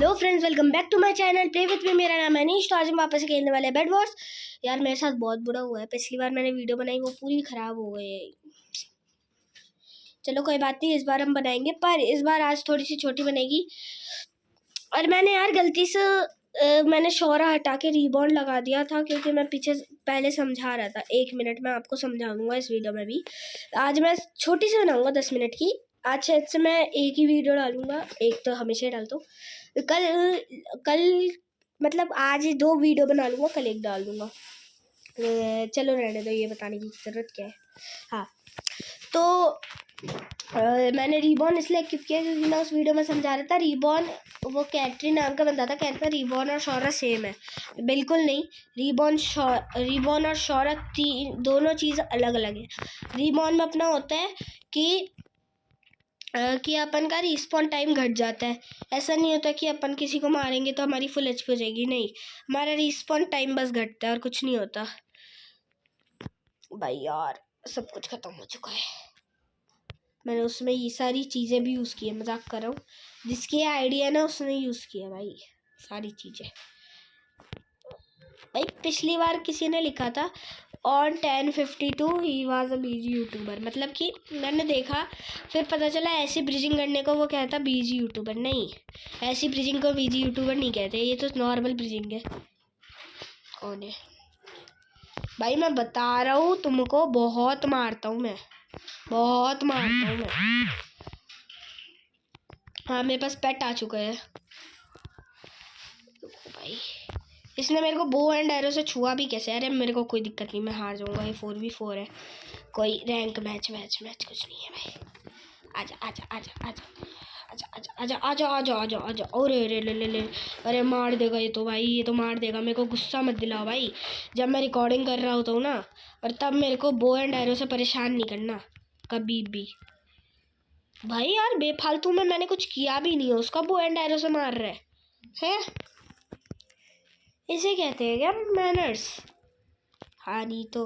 Hello friends, welcome back to my channel play with me. मेरा नाम है अनीश। तो आज हम वापस खेलने वाले बेड वॉर्स। यार मेरे साथ बहुत बुरा हुआ है। पिछली बार मैंने वीडियो बनाई वो पूरी ख़राब हो गई है। चलो कोई बात नहीं, इस बार हम बनाएंगे, पर इस बार आज थोड़ी सी छोटी बनेगी। और मैंने यार गलती से मैंने शोरा हटा के रीबॉन्ड लगा दिया था, क्योंकि मैं पीछे पहले समझा रहा था। 1 मिनट में आपको समझाऊंगा इस वीडियो में भी। आज मैं छोटी सी बनाऊंगा 10 मिनट की। आज शायद से मैं एक ही वीडियो डालूंगा, एक तो हमेशा डालता हूँ। कल मतलब आज 2 वीडियो बना लूँगा, कल 1 डाल दूँगा। चलो रहने दो, ये बताने की ज़रूरत क्या है। हाँ, तो मैंने रीबॉर्न इसलिए एक्टिव किया क्योंकि मैं उस वीडियो में समझा रहा था। रीबॉर्न वो कैटरी नाम का बंदा था, कहता था रीबॉर्न और शौरा सेम है। बिल्कुल नहीं, रीबॉर्न और शौरा दोनों चीज़ अलग अलग है। रीबॉर्न में अपना होता है कि अपन का रिस्पॉन टाइम घट जाता है। ऐसा नहीं होता कि अपन किसी को मारेंगे तो हमारी फुल एचपी हो जाएगी, नहीं, हमारा रिस्पॉन टाइम बस घटता है और कुछ नहीं होता। भाई यार सब कुछ ख़त्म हो चुका है। मैंने उसमें ये सारी चीज़ें भी यूज़ की है, मजाक कर रहा हूँ। जिसकी आइडिया है ना उसने यूज़ किया भाई सारी चीज़ें। भाई पिछली बार किसी ने लिखा था on 1052 he was a busy YouTuber, मतलब कि मैंने देखा, फिर पता चला ऐसी ब्रिजिंग करने को वो कहता बीजी यूट्यूबर। नहीं, ऐसी ब्रिजिंग को बीजी यूट्यूबर नहीं कहते, ये तो नॉर्मल ब्रिजिंग है। कौन है भाई? मैं बता रहा हूँ तुमको, बहुत मारता हूँ मैं, बहुत मारता हूँ मैं। हाँ, मेरे पास पेट आ चुका है भाई। इसने मेरे को बो एंड एरो से छुआ भी कैसे? अरे मेरे को कोई दिक्कत नहीं, मैं हार जाऊंगा। ये 4v4 है, कोई रैंक मैच कुछ नहीं है भाई। आजा आजा आजा आजा आजा आजा आजा आजा आजा आजा। अरे रे ले ले ले, अरे मार देगा ये तो भाई, ये तो मार देगा। मेरे को गुस्सा मत दिलाओ भाई, जब मैं रिकॉर्डिंग कर रहा होता हूँ ना, और तब मेरे को बो एंड एरो से परेशान नहीं करना कभी भी भाई। यार बेफालतू में मैंने कुछ किया भी नहीं है, उसका बो एंड एरो से मार रहा है। इसे कहते हैं क्या मैनर्स? हाँ, नहीं तो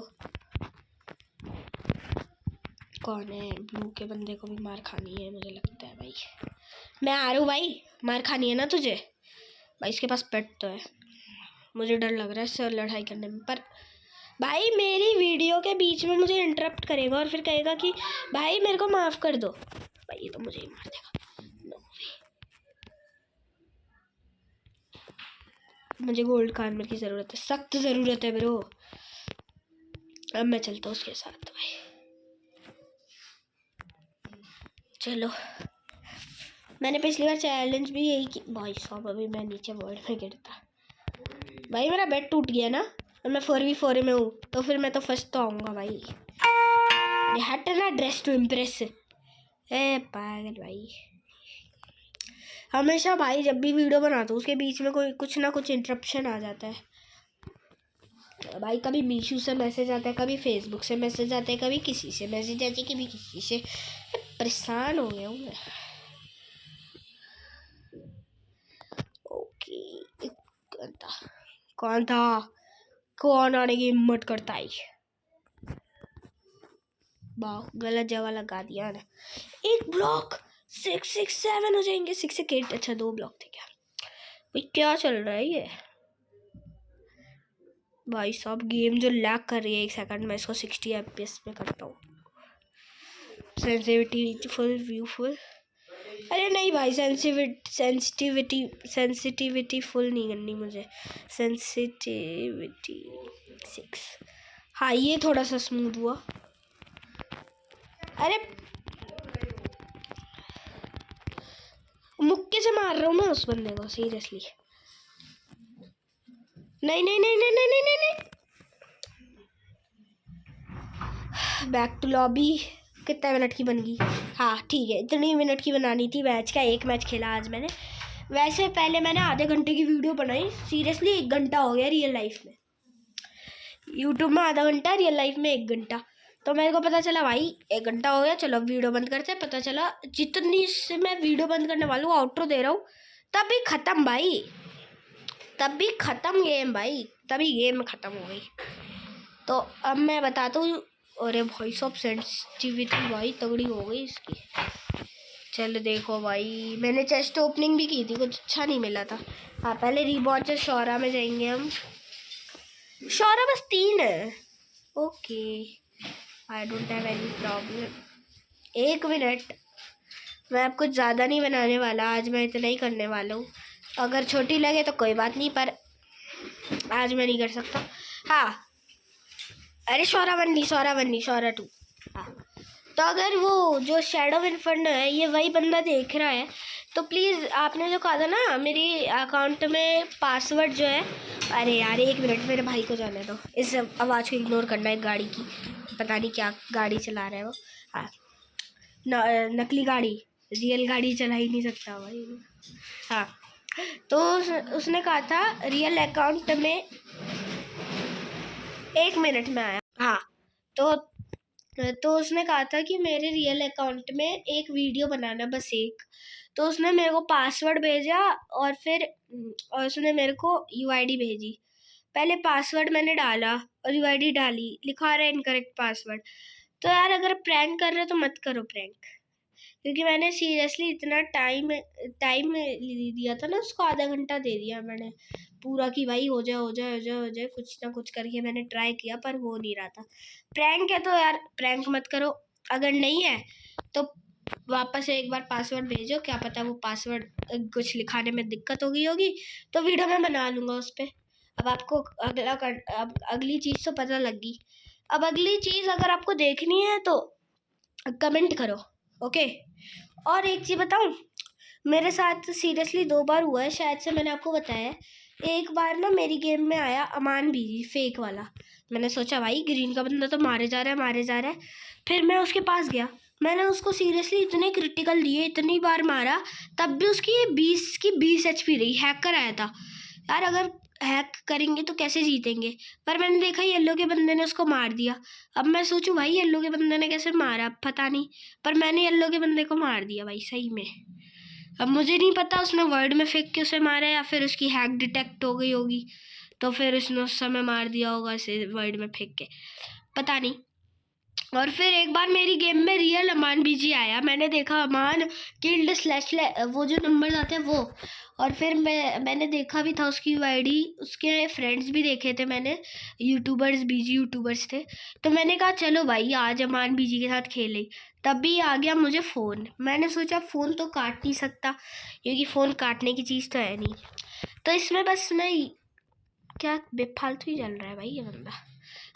कौन है? ब्लू के बंदे को भी मार खानी है मुझे लगता है भाई। मैं आ रहा हूँ भाई, मार खानी है ना तुझे भाई। इसके पास पेट तो है, मुझे डर लग रहा है इससे लड़ाई करने में। पर भाई मेरी वीडियो के बीच में मुझे इंटरप्ट करेगा और फिर कहेगा कि भाई मेरे को माफ़ कर दो। भाई ये तो मुझे ही मार देगा। मुझे गोल्ड कार्मर की ज़रूरत है, सख्त ज़रूरत है ब्रो। अब मैं चलता हूँ उसके साथ भाई। चलो, मैंने पिछली बार चैलेंज भी यही की भाई साहब। अभी मैं नीचे वर्ल्ड में गिरता भाई, मेरा बेड टूट गया ना, और मैं 4v4 में हूँ, तो फिर मैं तो फर्स्ट तो आऊँगा भाई। हट ना, ड्रेस टू इम्प्रेस। ए पागल भाई, हमेशा भाई जब भी वीडियो बनाता हूँ उसके बीच में कोई कुछ ना कुछ इंटरप्शन आ जाता है भाई। कभी मीशू से मैसेज आता है, कभी फेसबुक से मैसेज आता है, कभी किसी से मैसेज आती है, कभी किसी से। परेशान हो गया हूँ मैं। ओके, कौन आने की हिम्मत करता है? वाह, गलत जगह लगा दिया ना। एक ब्लॉक 667 हो जाएंगे, 6 अच्छा 2 ब्लॉक थे क्या भाई? क्या चल रहा है ये भाई साहब? गेम जो लैग कर रही है 1 सेकंड में, इसको 60 FPS में करता हूँ। Sensitivity full, view full. अरे नहीं भाई, सेंसिटिविटी फुल नहीं करनी मुझे, सेंसिटिविटी 6। हाँ, ये थोड़ा सा स्मूथ हुआ। अरे मुक्के से मार रहा हूँ मैं उस बंदे को, सीरियसली। नहीं नहीं नहीं नहीं नहीं नहीं नहीं, बैक टू लॉबी। कितने मिनट की बन गई? हाँ ठीक है, इतनी मिनट की बनानी थी। मैच का 1 मैच खेला आज मैंने। वैसे पहले मैंने आधे घंटे की वीडियो बनाई, सीरियसली 1 घंटा हो गया रियल लाइफ में। यूट्यूब में आधा घंटा, रियल लाइफ में 1 घंटा। तो मेरे को पता चला भाई 1 घंटा हो गया, चलो वीडियो बंद करते हैं। पता चला जितनी से मैं वीडियो बंद करने वाला हूँ, आउट्रो दे रहा हूँ, तभी ख़त्म भाई, तभी ख़त्म गेम भाई, तभी गेम ख़त्म हो गई। तो अब मैं बताता हूँ। अरे भाई सब सेंसिटिविटी भाई तगड़ी हो गई इसकी। चलो देखो भाई, मैंने चेस्ट ओपनिंग भी की थी, कुछ अच्छा नहीं मिला था। हाँ पहले रिबॉर्न से शौरा में जाएंगे हम। शौरा बस 3 है। Okay, I don't have any problem. 1 minute, मैं अब कुछ ज़्यादा नहीं बनाने वाला आज, मैं इतना ही करने वाला हूँ। अगर छोटी लगे तो कोई बात नहीं, पर आज मैं नहीं कर सकता। हाँ अरे शौरा 1 नहीं, शौरा 1 नहीं, शौरा 2। हाँ तो अगर वो जो शैडो इन्फर्नो है ये वही बंदा देख रहा है तो प्लीज़, आपने जो कहा था ना मेरी अकाउंट में पासवर्ड जो है, अरे यार 1 मिनट, मेरे भाई को जाने दो। इस आवाज़ को इग्नोर करना है, गाड़ी की, पता नहीं क्या गाड़ी चला रहा है वो। हाँ नकली गाड़ी, रियल गाड़ी चला ही नहीं सकता भाई। हाँ तो उसने कहा था रियल अकाउंट में 1 मिनट में आया। हाँ तो उसने कहा था कि मेरे रियल अकाउंट में एक वीडियो बनाना, बस एक। तो उसने मेरे को पासवर्ड भेजा और फिर उसने मेरे को यूआईडी भेजी। पहले पासवर्ड मैंने डाला और यूआईडी डाली, लिखा रहा है इनकरेक्ट पासवर्ड। तो यार अगर प्रैंक कर रहे हो तो मत करो प्रैंक, क्योंकि मैंने सीरियसली इतना टाइम दिया था ना उसको, आधा घंटा दे दिया मैंने पूरा कि भाई हो जाए हो जाए हो जाए हो जाए, कुछ ना कुछ करके मैंने ट्राई किया पर हो नहीं रहा था। प्रैंक है तो यार प्रैंक मत करो, अगर नहीं है तो वापस से एक बार पासवर्ड भेजो, क्या पता वो पासवर्ड कुछ लिखाने में दिक्कत हो गई होगी तो वीडियो में बना लूँगा उस पर। अब आपको अगली चीज़ तो पता लग गई। अब अगली चीज़ अगर आपको देखनी है तो कमेंट करो, ओके। और एक चीज़ बताऊं, मेरे साथ सीरियसली 2 बार हुआ है, शायद से मैंने आपको बताया है। एक बार ना मेरी गेम में आया अमान बीजी फेक वाला। मैंने सोचा भाई ग्रीन का बंदा तो मारे जा रहा है। फिर मैं उसके पास गया, मैंने उसको सीरियसली इतने क्रिटिकल दिए, इतनी बार मारा, तब भी उसकी 20 HP रही। हैकर आया था यार, अगर हैक करेंगे तो कैसे जीतेंगे। पर मैंने देखा येलो के बंदे ने उसको मार दिया। अब मैं सोचूं भाई येलो के बंदे ने कैसे मारा पता नहीं, पर मैंने येलो के बंदे को मार दिया भाई सही में। अब मुझे नहीं पता उसने वर्ड में फेंक के उसे मारा या फिर उसकी हैक डिटेक्ट हो गई होगी तो फिर उसने उस समय मार दिया होगा इसे वर्ड में फेंक के, पता नहीं। और फिर एक बार मेरी गेम में रियल अमान बीजी आया, मैंने देखा अमान किल्ड स्लैश वो जो नंबर आते हैं वो। और फिर मैंने देखा भी था उसकी यूआईडी, उसके फ्रेंड्स भी देखे थे मैंने, यूट्यूबर्स, बीजी यूट्यूबर्स थे। तो मैंने कहा चलो भाई आज अमान बीजी के साथ खेले। तब भी आ गया मुझे फ़ोन, मैंने सोचा फ़ोन तो काट नहीं सकता क्योंकि फ़ोन काटने की चीज़ तो है नहीं। तो इसमें बस नहीं, क्या बेफालतू ही चल रहा है भाई ये बंदा।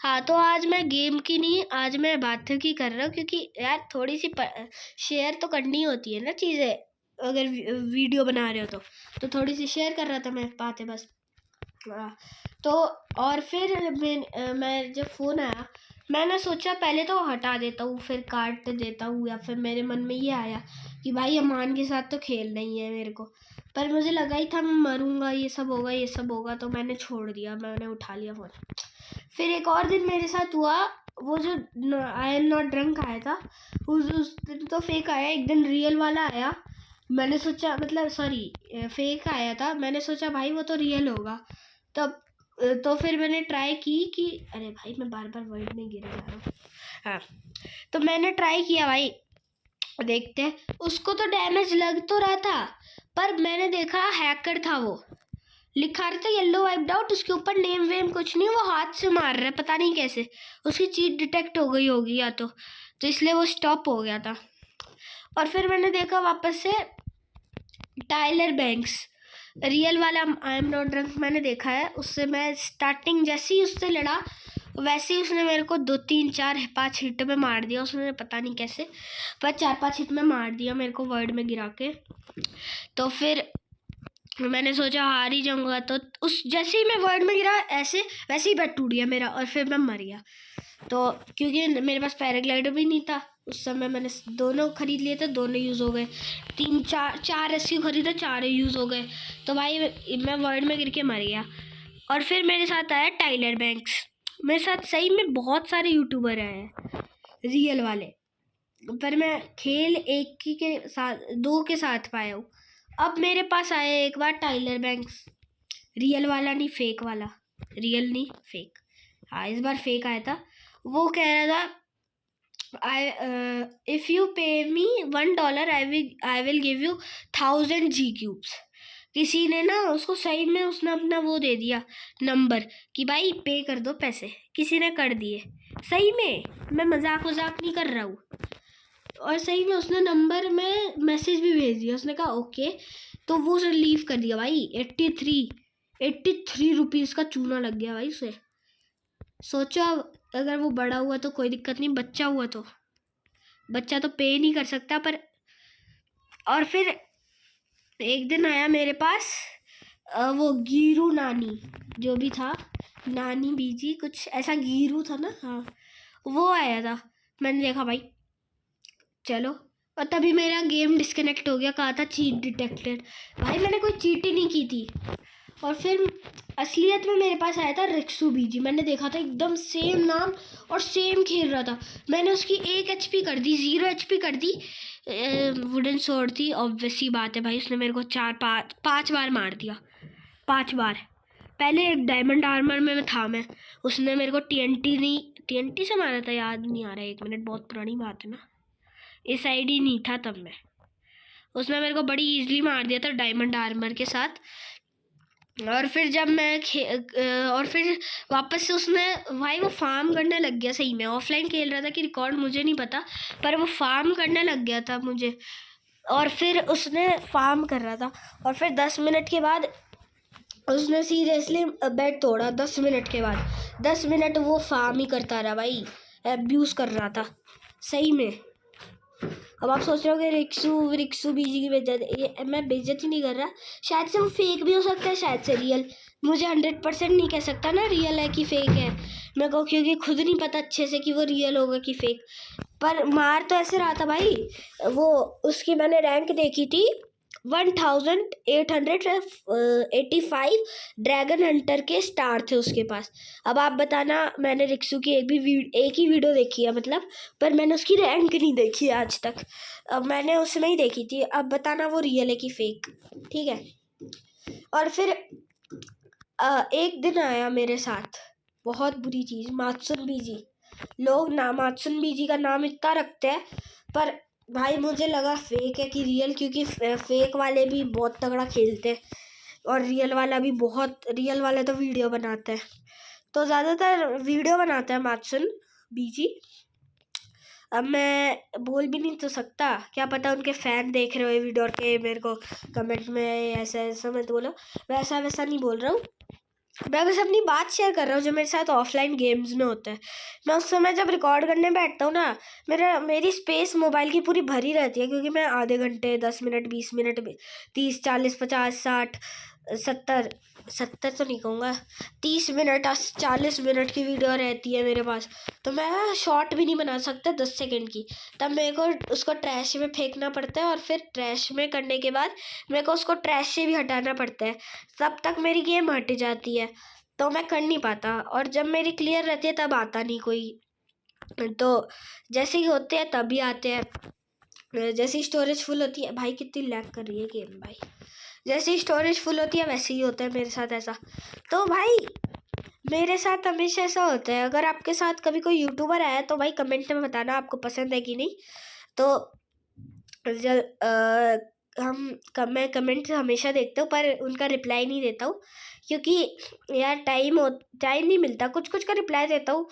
हाँ तो आज मैं गेम की नहीं, आज मैं बात की कर रहा हूँ, क्योंकि यार थोड़ी सी शेयर तो करनी होती है ना चीज़ें, अगर वीडियो बना रहे हो तो थोड़ी सी शेयर कर रहा था मैं बातें बस। तो और फिर मैं जब फ़ोन आया मैंने सोचा पहले तो हटा देता हूँ फिर काट देता हूँ, या फिर मेरे मन में ये आया कि भाई अमान के साथ तो खेलना ही है मेरे को। पर मुझे लगा ही था मैं मरूंगा, ये सब होगा, तो मैंने छोड़ दिया, मैंने उठा लिया फ़ोन। फिर एक और दिन मेरे साथ हुआ, वो जो आई एम नॉट ड्रंक आया था उस दिन तो फेक आया, एक दिन रियल वाला आया। मैंने सोचा मतलब सॉरी फेक आया था, मैंने सोचा भाई वो तो रियल होगा। तब तो फिर मैंने ट्राई की कि अरे भाई मैं बार बार वर्ड में गिर जा रहा हूँ। हाँ तो मैंने ट्राई किया भाई, देखते हैं। उसको तो डैमेज लग तो रहा था पर मैंने देखा हैकर था, वो लिखा रहा था येलो वाइप्ड आउट, उसके ऊपर नेम वेम कुछ नहीं, वो हाथ से मार रहा है पता नहीं कैसे, उसकी चीट डिटेक्ट हो गई होगी या तो इसलिए वो स्टॉप हो गया था। और फिर मैंने देखा वापस से टाइलर बैंक्स रियल वाला आई एम नॉट ड्रंक मैंने देखा है, उससे मैं स्टार्टिंग जैसे ही उससे लड़ा वैसे ही उसने मेरे को 2 3 4 5 हिट में मार दिया, उसने पता नहीं कैसे पर 4 5 हिट में मार दिया मेरे को वर्ड में गिरा के। तो फिर मैंने सोचा हार ही जाऊंगा, तो उस जैसे ही मैं वर्ड में गिरा वैसे ही बैट टूट गया मेरा और फिर मैं मर गया। तो क्योंकि मेरे पास पैराग्लाइडर भी नहीं था उस समय, मैंने दोनों खरीद लिए थे, दोनों यूज़ हो गए। 3 4 रेस्क्यू खरीदे, 4 यूज़ हो गए। तो भाई मैं वर्ड में गिर के मर गया। और फिर मेरे साथ आया टाइलर बैंक्स, मेरे साथ सही में बहुत सारे यूट्यूबर आए हैं रियल वाले, पर मैं खेल एक ही के साथ 2 के साथ पाया हूँ। अब मेरे पास आया एक बार टाइलर बैंक्स, रियल वाला नहीं फेक वाला, रियल नहीं फेक। हाँ इस बार फेक आया था। वो कह रहा था इफ यू पे मी $1 I will give you 1000 G cubes। किसी ने ना उसको सही में उसने अपना वो दे दिया नंबर कि भाई पे कर दो पैसे, किसी ने कर दिए सही में, मैं मजाक नहीं कर रहा हूँ। और सही में उसने नंबर में मैसेज भी भेज दिया, उसने कहा ओके, तो वो उसे लीव कर दिया भाई। 83 रुपीज़ का चूना लग गया भाई उसे। सोचो अब अगर वो बड़ा हुआ तो कोई दिक्कत नहीं, बच्चा हुआ तो बच्चा तो पे नहीं कर सकता। पर और फिर एक दिन आया मेरे पास वो गीरू नानी जो भी था, नानी बीजी कुछ ऐसा गीरू था ना, हाँ वो आया था। मैंने देखा भाई चलो, और तभी मेरा गेम डिस्कनेक्ट हो गया, कहा था चीट डिटेक्टेड। भाई मैंने कोई चीट ही नहीं की थी। और फिर असलियत में मेरे पास आया था रिक्सू बीजी, मैंने देखा था एकदम सेम नाम और सेम खेल रहा था। मैंने उसकी 1 HP कर दी, 0 HP कर दी। वुडन स्वॉर्ड थी, ऑब्वियसली बात है भाई, उसने मेरे को 5 बार मार दिया, 5 बार। पहले एक डायमंड आर्मर में था मैं, उसने मेरे को TNT से मारा था, याद नहीं आ रहा है, 1 मिनट, बहुत पुरानी बात है ना, इस आईडी नहीं था तब मैं। उसने मेरे को बड़ी इजीली मार दिया था डायमंड आर्मर के साथ। और फिर जब मैं और फिर वापस से उसने भाई वो फार्म करने लग गया सही में, ऑफलाइन खेल रहा था कि रिकॉर्ड मुझे नहीं पता, पर वो फार्म करने लग गया था मुझे। और फिर उसने फार्म कर रहा था, और फिर 10 मिनट के बाद उसने सीरियसली बेड तोड़ा। 10 मिनट के बाद 10 मिनट वो फार्म ही करता रहा भाई, एब्यूज़ कर रहा था सही में। अब आप सोच रहे हो कि रिक्सू बीजी की बेइज्जती, मैं बेइज्जती नहीं कर रहा, शायद से वो फेक भी हो सकता है, शायद से रियल, मुझे 100% नहीं कह सकता ना रियल है कि फेक है मेरे को, क्योंकि खुद नहीं पता अच्छे से कि वो रियल होगा कि फेक। पर मार तो ऐसे रहा था भाई, वो उसकी मैंने रैंक देखी थी 1885 ड्रैगन हंटर के स्टार थे उसके पास। अब आप बताना, मैंने रिक्सू की एक ही वीडियो देखी है मतलब, पर मैंने उसकी रैंक नहीं देखी आज तक, मैंने उसमें ही देखी थी। अब बताना वो रियल है कि फेक, ठीक है। और फिर एक दिन आया मेरे साथ बहुत बुरी चीज़, मात्सुन बीजी। लोग ना मात्सुन बीजी का नाम इतना रखते हैं, पर भाई मुझे लगा फेक है कि रियल, क्योंकि फेक वाले भी बहुत तगड़ा खेलते हैं और रियल वाले तो वीडियो बनाते हैं, तो ज़्यादातर वीडियो बनाते हैं मात्सुन बीजी। अब मैं बोल भी नहीं तो सकता, क्या पता उनके फ़ैन देख रहे हो ये वीडियो और के मेरे को कमेंट में ऐसा मत बोलो, वैसा नहीं बोल रहा हूँ, मैं बस अपनी बात शेयर कर रहा हूँ जो मेरे साथ ऑफलाइन गेम्स में होता है। मैं उस समय जब रिकॉर्ड करने बैठता हूँ ना, मेरी स्पेस मोबाइल की पूरी भरी रहती है, क्योंकि मैं आधे घंटे 10 मिनट 20 मिनट 30 40 50 60 70 तो नहीं कहूँगा, 30 मिनट 40 मिनट की वीडियो रहती है मेरे पास, तो मैं शॉर्ट भी नहीं बना सकता 10 सेकंड की। तब मेरे को उसको ट्रैश में फेंकना पड़ता है, और फिर ट्रैश में करने के बाद मेरे को उसको ट्रैश से भी हटाना पड़ता है, तब तक मेरी गेम हट जाती है, तो मैं कर नहीं पाता। और जब मेरी क्लियर रहती है तब आता नहीं कोई, तो जैसे ही होते हैं तभी आते हैं। जैसे ही स्टोरेज फुल होती है, भाई कितनी लैग कर रही है गेम भाई, जैसे ही स्टोरेज फुल होती है वैसे ही होता है मेरे साथ ऐसा। तो भाई मेरे साथ हमेशा ऐसा होता है। अगर आपके साथ कभी कोई यूट्यूबर आया तो भाई कमेंट में बताना आपको पसंद है कि नहीं। तो मैं कमेंट हमेशा देखता हूँ, पर उनका रिप्लाई नहीं देता हूँ, क्योंकि यार टाइम नहीं मिलता, कुछ का रिप्लाई देता हूँ।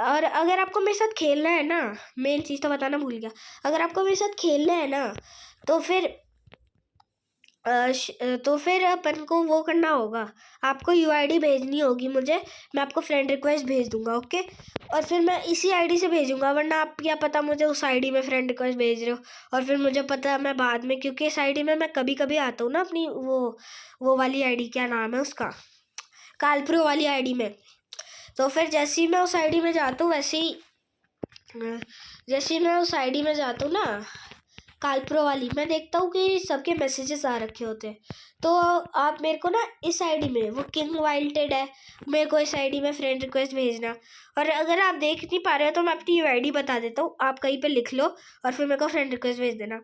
और अगर आपको मेरे साथ खेलना है ना, मेन चीज़ तो बताना भूल गया, अगर आपको मेरे साथ खेलना है ना, तो फिर अपन को वो करना होगा, आपको UID भेजनी होगी मुझे, मैं आपको फ्रेंड रिक्वेस्ट भेज दूंगा, ओके। और फिर मैं इसी ID से भेजूंगा, वरना आप क्या पता मुझे उस ID में फ्रेंड रिक्वेस्ट भेज रहे हो, और फिर मुझे पता मैं बाद में, क्योंकि इस ID में मैं कभी कभी आता हूँ ना अपनी वो वाली ID, क्या नाम है उसका, कालप्रो वाली ID में। तो फिर जैसे ही मैं उस ID में जाता हूँ ना कालप्रो वाली, मैं देखता हूँ कि सबके मैसेजेस आ रखे होते हैं। तो आप मेरे को ना इस आईडी में, वो किंग वाइल्डेड है, मेरे को इस आईडी में फ्रेंड रिक्वेस्ट भेजना। और अगर आप देख नहीं पा रहे हो तो मैं अपनी यूआईडी बता देता हूँ, आप कहीं पे लिख लो और फिर मेरे को फ्रेंड रिक्वेस्ट भेज देना।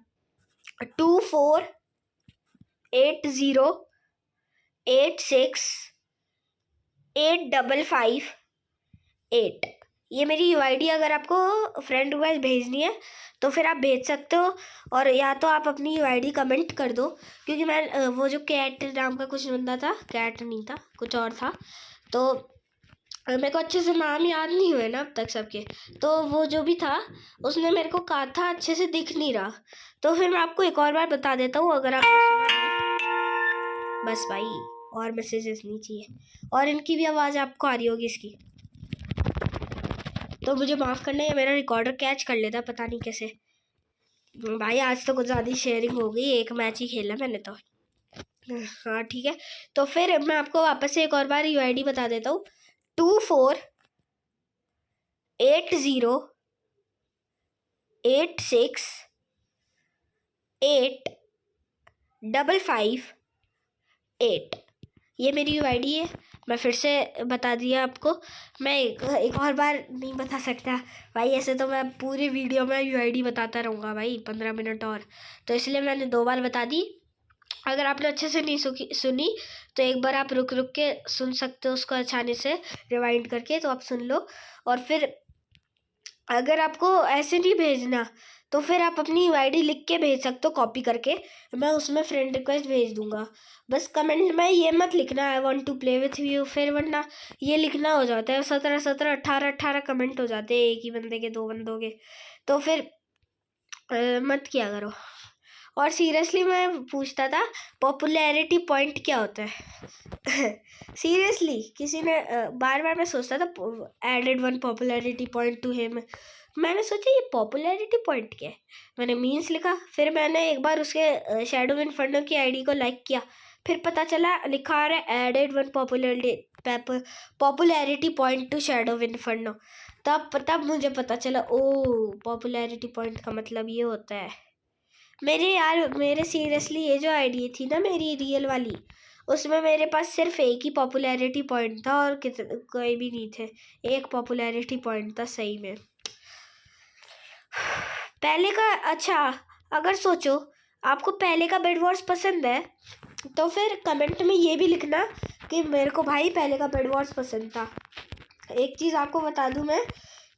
2480868558। ये मेरी यूआईडी अगर आपको फ्रेंड रिक्वेस्ट भेजनी है तो फिर आप भेज सकते हो, और या तो आप अपनी यूआईडी कमेंट कर दो, क्योंकि मैं वो जो कैट नाम का कुछ बंदा था, कैट नहीं था कुछ और था, तो मेरे को अच्छे से नाम याद नहीं हुए ना अब तक सबके, तो वो जो भी था उसने मेरे को कहा था अच्छे से दिख नहीं रहा, तो फिर मैं आपको एक और बार बता देता हूँ अगर आपने सुना नहीं। बस भाई और मैसेजेस नहीं चाहिए, और इनकी भी आवाज़ आपको आ रही होगी इसकी, तो मुझे माफ़ करना है, मेरा रिकॉर्डर कैच कर लेता पता नहीं कैसे। भाई आज तो कुछ ज़्यादा शेयरिंग हो गई, एक मैच ही खेला मैंने तो। हाँ ठीक है, तो फिर मैं आपको वापस से एक और बार यूआईडी बता देता हूँ, 24868658 ये मेरी यूआईडी है। मैं फिर से बता दिया आपको, मैं एक और बार नहीं बता सकता भाई, ऐसे तो मैं पूरी वीडियो में यूआईडी बताता रहूँगा भाई 15 मिनट और, तो इसलिए मैंने 2 बार बता दी। अगर आपने अच्छे से नहीं सुनी तो एक बार आप रुक रुक के सुन सकते हो उसको आसानी से रिवाइंड करके, तो आप सुन लो। और फिर अगर आपको ऐसे नहीं भेजना तो फिर आप अपनी यूआईडी लिख के भेज सकते हो कॉपी करके, मैं उसमें फ्रेंड रिक्वेस्ट भेज दूंगा। बस कमेंट में ये मत लिखना I want to play with you, फिर वरना ये लिखना हो जाता है 17 18 कमेंट हो जाते हैं एक ही बंदे के, 2 बंदों के, तो फिर मत किया करो। और सीरियसली मैं पूछता था पॉपुलैरिटी पॉइंट क्या होता है सीरियसली किसी ने बार बार मैं सोचता था added 1 popularity point to him, मैंने सोचा ये पॉपुलैरिटी पॉइंट क्या है, मैंने मीन्स लिखा, फिर मैंने एक बार उसके शैडो इन्फर्नो की आईडी को लाइक किया, फिर पता चला लिखा आ रहा है added 1 popularity point to shadow inferno, तब मुझे पता चला ओ पॉपुलैरिटी पॉइंट का मतलब ये होता है। मेरे सीरियसली ये जो आईडी थी ना मेरी रियल वाली, उसमें मेरे पास सिर्फ एक ही पॉपुलैरिटी पॉइंट था और कोई भी नहीं थे, एक पॉपुलैरिटी पॉइंट था सही में पहले का। अच्छा अगर सोचो आपको पहले का बेड वॉर्स पसंद है तो फिर कमेंट में ये भी लिखना कि मेरे को भाई पहले का बेड वॉर्स पसंद था। एक चीज़ आपको बता दूं मैं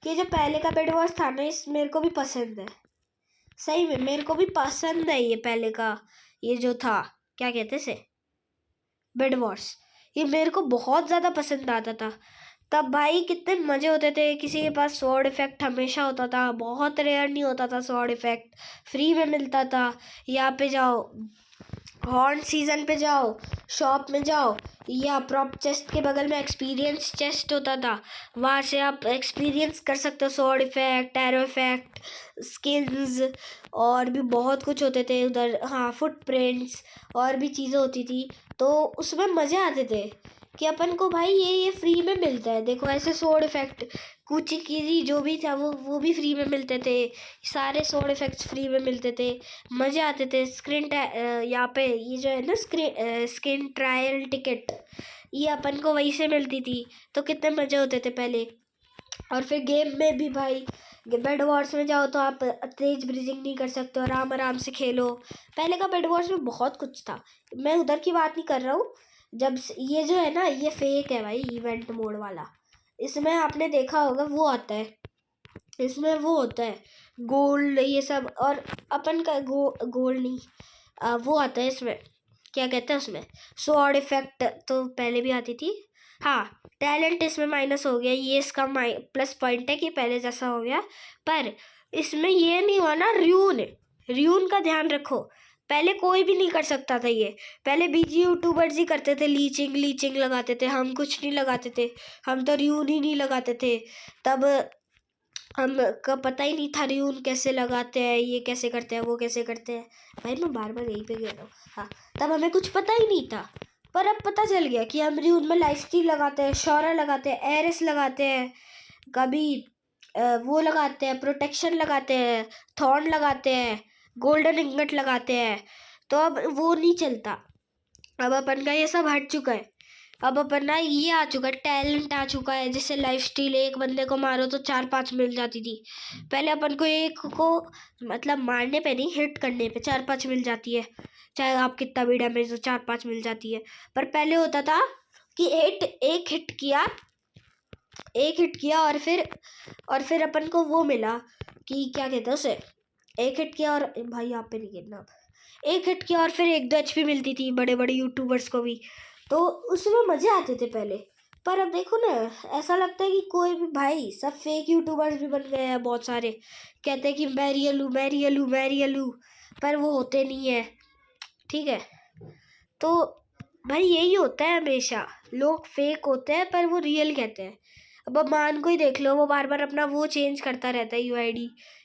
कि जो पहले का बेड वॉर्स था ना इस मेरे को भी पसंद है, सही में मेरे को भी पसंद है ये पहले का, ये जो था क्या कहते से बेड वॉर्स, ये मेरे को बहुत ज़्यादा पसंद आता था। तब भाई कितने मज़े होते थे, किसी के पास स्वॉर्ड इफेक्ट हमेशा होता था, बहुत रेयर नहीं होता था स्वॉर्ड इफेक्ट, फ्री में मिलता था। यहाँ पे जाओ हॉर्न सीजन पे जाओ, शॉप में जाओ, या प्रॉप चेस्ट के बगल में एक्सपीरियंस चेस्ट होता था, वहाँ से आप एक्सपीरियंस कर सकते हो sword effect, arrow effect, skins, और भी बहुत कुछ होते थे उधर। हाँ फुटप्रिंट्स और भी चीज़ें होती थी, तो उसमें मज़े आते थे कि अपन को भाई ये फ्री में मिलता है। देखो ऐसे स्वॉर्ड इफेक्ट कुछ की जो भी था वो भी फ्री में मिलते थे, सारे स्वॉर्ड इफेक्ट्स फ्री में मिलते थे, मज़े आते थे। यहाँ पे ये जो है ना स्किन ट्रायल टिकट, ये अपन को वहीं से मिलती थी, तो कितने मज़े होते थे पहले। और फिर गेम में भी भाई बेड वॉर्स में जाओ तो आप तेज ब्रीजिंग नहीं कर सकते, आराम आराम से खेलो। पहले का बेड वॉर्स में बहुत कुछ था, मैं उधर की बात नहीं कर रहा हूँ। जब ये जो है ना ये फेक है भाई, इवेंट मोड वाला, इसमें आपने देखा होगा वो आता है, इसमें वो होता है गोल्ड ये सब, और अपन का गोल्ड नहीं वो आता है इसमें, क्या कहते हैं उसमें स्वॉर्ड इफेक्ट तो पहले भी आती थी। हाँ टैलेंट इसमें माइनस हो गया, ये इसका प्लस पॉइंट है कि पहले जैसा हो गया, पर इसमें ये नहीं हुआ ना र्यून का ध्यान रखो, पहले कोई भी नहीं कर सकता था ये, पहले बीजी यूट्यूबर्स ही करते थे, लीचिंग लगाते थे, हम कुछ नहीं लगाते थे, हम तो र्यून ही नहीं लगाते थे। तब हम का पता ही नहीं था र्यून कैसे लगाते हैं, ये कैसे करते हैं, वो कैसे करते हैं, भाई मैं बार बार यहीं पे गया रहा हूँ। हाँ तब हमें कुछ पता ही नहीं था, पर अब पता चल गया कि हम र्यून में लाइफस्टील लगाते हैं, शौरा लगाते हैं, एरिस लगाते हैं, कभी वो लगाते हैं, प्रोटेक्शन लगाते हैं, थॉर्न लगाते हैं, गोल्डन इंगट लगाते हैं, तो अब वो नहीं चलता, अब अपन का ये सब हट चुका है। अब अपन ना ये आ चुका है, टैलेंट आ चुका है, जैसे लाइफस्टील एक बंदे को मारो तो 4-5 मिल जाती थी, पहले अपन को एक को मतलब मारने पे नहीं हिट करने पे 4-5 मिल जाती है, चाहे आप कितना भी डैमेज हो 4-5 मिल जाती है। पर पहले होता था कि एक हिट किया एक हिट किया और फिर अपन को वो मिला कि क्या कहते हैं उसे, एक हिट किया और भाई यहाँ पे नहीं गिरना, एक हिट किया और फिर 1-2 HP मिलती थी बड़े बड़े यूट्यूबर्स को भी, तो उसमें मज़े आते थे पहले। पर अब देखो ना, ऐसा लगता है कि कोई भी भाई, सब फेक यूट्यूबर्स भी बन गए हैं बहुत सारे, कहते हैं कि मैं रियल हूँ, मैं रियल हूँ, मैं रियल हूँ, पर वो होते नहीं है। ठीक है, तो भाई यही होता है हमेशा, लोग फेक होते हैं पर वो रियल कहते हैं। अब अमान को ही देख लो, वो बार बार अपना वो चेंज करता रहता है,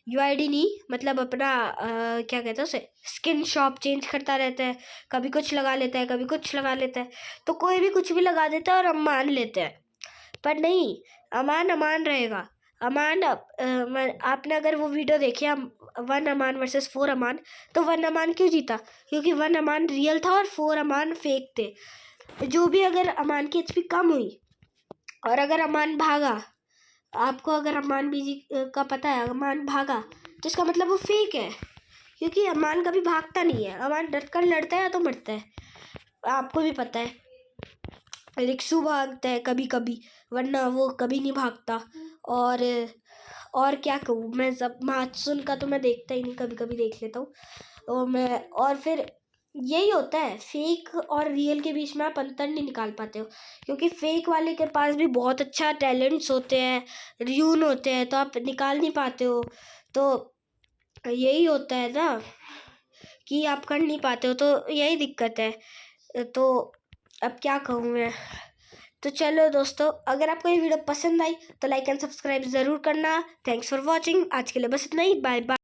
यूआईडी नहीं, मतलब अपना क्या कहते हैं उसे, स्किन शॉप चेंज करता रहता है, कभी कुछ लगा लेता है, कभी कुछ लगा लेता है, तो कोई भी कुछ भी लगा देता है और हम मान लेते हैं। पर नहीं, अमान अमान रहेगा। अमान आपने अगर वो वीडियो देखी, 1 अमान वर्सेस 4 अमान, तो 1 अमान क्यों जीता? क्योंकि 1 अमान रियल था और 4 अमान फेक थे। जो भी अगर अमान की HP कम हुई और अगर अमान भागा, आपको अगर अमान बीजी का पता है, अमान भागा, तो इसका मतलब वो फेक है, क्योंकि अमान कभी भागता नहीं है, अमान डट कर लड़ता है या तो मरता है। आपको भी पता है, रिक्शू भागता है कभी कभी, वरना वो कभी नहीं भागता। और क्या कहूँ मैं, सब मात्सुन का तो मैं देखता ही नहीं, कभी कभी देख लेता हूँ। और फिर यही होता है, फेक और रियल के बीच में आप अंतर नहीं निकाल पाते हो, क्योंकि फेक वाले के पास भी बहुत अच्छा टैलेंट्स होते हैं, र्यून होते हैं, तो आप निकाल नहीं पाते हो। तो यही होता है ना कि आप कर नहीं पाते हो, तो यही दिक्कत है। तो अब क्या कहूँ मैं, तो चलो दोस्तों, अगर आपको ये वीडियो पसंद आई तो लाइक एंड सब्सक्राइब ज़रूर करना। Thanks for watching. आज के लिए बस इतना ही, बाय बाय।